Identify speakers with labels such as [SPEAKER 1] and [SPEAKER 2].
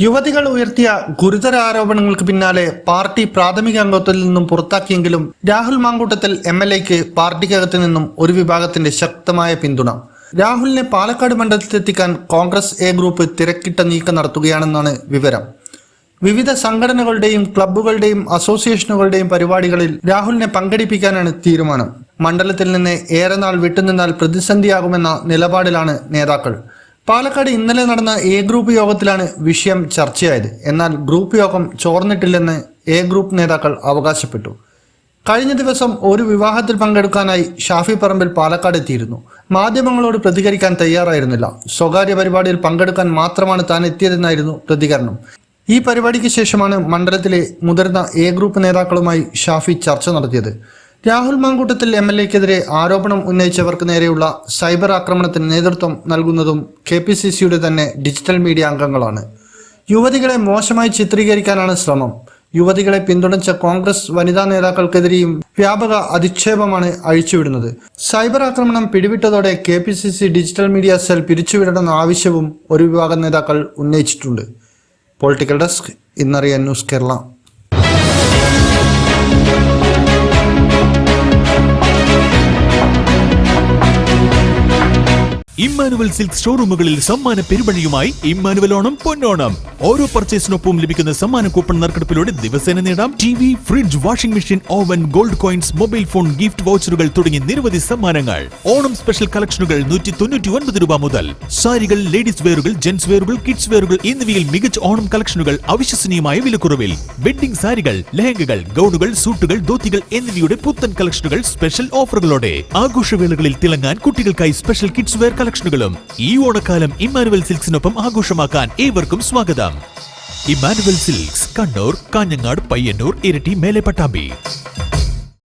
[SPEAKER 1] യുവതികൾ ഉയർത്തിയ ഗുരുതര ആരോപണങ്ങൾക്ക് പിന്നാലെ പാർട്ടി പ്രാഥമിക അംഗത്വത്തിൽ നിന്നും പുറത്താക്കിയെങ്കിലും രാഹുൽ മാങ്കൂട്ടത്തിൽ MLAക്ക് പാർട്ടിക്കകത്തു നിന്നും ഒരു വിഭാഗത്തിന്റെ ശക്തമായ പിന്തുണ. രാഹുലിനെ പാലക്കാട് മണ്ഡലത്തിലെത്തിക്കാൻ കോൺഗ്രസ് എ ഗ്രൂപ്പ് തിരക്കിട്ട നീക്കം നടത്തുകയാണെന്നാണ് വിവരം. വിവിധ സംഘടനകളുടെയും ക്ലബ്ബുകളുടെയും അസോസിയേഷനുകളുടെയും പരിപാടികളിൽ രാഹുലിനെ പങ്കെടുപ്പിക്കാനാണ് തീരുമാനം. മണ്ഡലത്തിൽ നിന്ന് ഏറെ നാൾ വിട്ടുനിന്നാൽ പ്രതിസന്ധിയാകുമെന്ന നിലപാടിലാണ് നേതാക്കൾ. പാലക്കാട് ഇന്നലെ നടന്ന എ ഗ്രൂപ്പ് യോഗത്തിലാണ് വിഷയം ചർച്ചയായത്. എന്നാൽ ഗ്രൂപ്പ് യോഗം ചോർന്നിട്ടില്ലെന്ന് എ ഗ്രൂപ്പ് നേതാക്കൾ അവകാശപ്പെട്ടു. കഴിഞ്ഞ ദിവസം ഒരു വിവാഹത്തിൽ പങ്കെടുക്കാനായി ഷാഫി പറമ്പിൽ പാലക്കാട് എത്തിയിരുന്നു. മാധ്യമങ്ങളോട് പ്രതികരിക്കാൻ തയ്യാറായിരുന്നില്ല. സ്വകാര്യ പരിപാടിയിൽ പങ്കെടുക്കാൻ മാത്രമാണ് താൻ എത്തിയതെന്നായിരുന്നു പ്രതികരണം. ഈ പരിപാടിക്ക് ശേഷമാണ് മണ്ഡലത്തിലെ മുതിർന്ന എ ഗ്രൂപ്പ് നേതാക്കളുമായി ഷാഫി ചർച്ച നടത്തിയത്. രാഹുൽ മാങ്കൂട്ടത്തിൽ MLAക്കെതിരെ ആരോപണം ഉന്നയിച്ചവർക്ക് നേരെയുള്ള സൈബർ ആക്രമണത്തിന് നേതൃത്വം നൽകുന്നതും KPCCയുടെ തന്നെ ഡിജിറ്റൽ മീഡിയ അംഗങ്ങളാണ്. യുവതികളെ മോശമായി ചിത്രീകരിക്കാനാണ് ശ്രമം. യുവതികളെ പിന്തുണച്ച കോൺഗ്രസ് വനിതാ നേതാക്കൾക്കെതിരെയും വ്യാപക അധിക്ഷേപമാണ് അഴിച്ചുവിടുന്നത്. സൈബർ ആക്രമണം പിടിവിട്ടതോടെ KPCC ഡിജിറ്റൽ മീഡിയ സെൽ പിരിച്ചുവിടണമെന്ന ആവശ്യവും ഒരു വിഭാഗം നേതാക്കൾ ഉന്നയിച്ചിട്ടുണ്ട്. പൊളിറ്റിക്കൽ ഡെസ്ക്, ഇന്നറിയാൻ ന്യൂസ് കേരള.
[SPEAKER 2] ഇമ്മാനുവൽ സിൽക്ക് ഷോറൂമുകളിൽ സമ്മാന പെരുമഴയുമായി ഇമ്മാനുവൽ ഓണം പൊന്നോണം. ഓരോ പർച്ചേസിനൊപ്പം ലഭിക്കുന്ന സമ്മാന കൂപ്പൺ നറുക്കെടുപ്പിലൂടെ ദിവസേന നേടാം TV, fridge, washing machine, oven, gold coins, mobile phone, gift വൗച്ചറുകൾ തുടങ്ങി നിരവധി സമ്മാനങ്ങൾ. ഓണം സ്പെഷ്യൽ കളക്ഷനുകൾ 199 രൂപ മുതൽ. സാരികൾ, ലേഡീസ് വെയറുകൾ, ജെന്റ്സ് വെയറുകൾ, കിഡ്സ് വെയറുകൾ എന്നിവയിൽ മികച്ച ഓണം കളക്ഷനുകൾ അവിശ്വസനീയമായ വിലക്കുറവിൽ. വെഡ്ഡിംഗ് സാരികൾ, ലെഹങ്കകൾ, ഗൗണുകൾ, സൂട്ടുകൾ, ധോത്തികൾ എന്നിവയുടെ പുത്തൻ കളക്ഷനുകൾ സ്പെഷ്യൽ ഓഫറുകളോടെ. ആഘോഷവേളകളിൽ തിളങ്ങാൻ കുട്ടികൾക്കായി സ്പെഷ്യൽ കിഡ്സ് വെയർ കളക്ഷനുകളും. ഈ ഓണക്കാലം ഇമ്മാനുവൽ സിൽക്സിനൊപ്പം ആഘോഷമാക്കാൻ ഏവർക്കും സ്വാഗതം. ഇമ്മാനുവൽ സിൽക്സ്, കണ്ണൂർ, കാഞ്ഞങ്ങാട്, പയ്യന്നൂർ, ഇരിട്ടി, മേലെ പട്ടാമ്പി.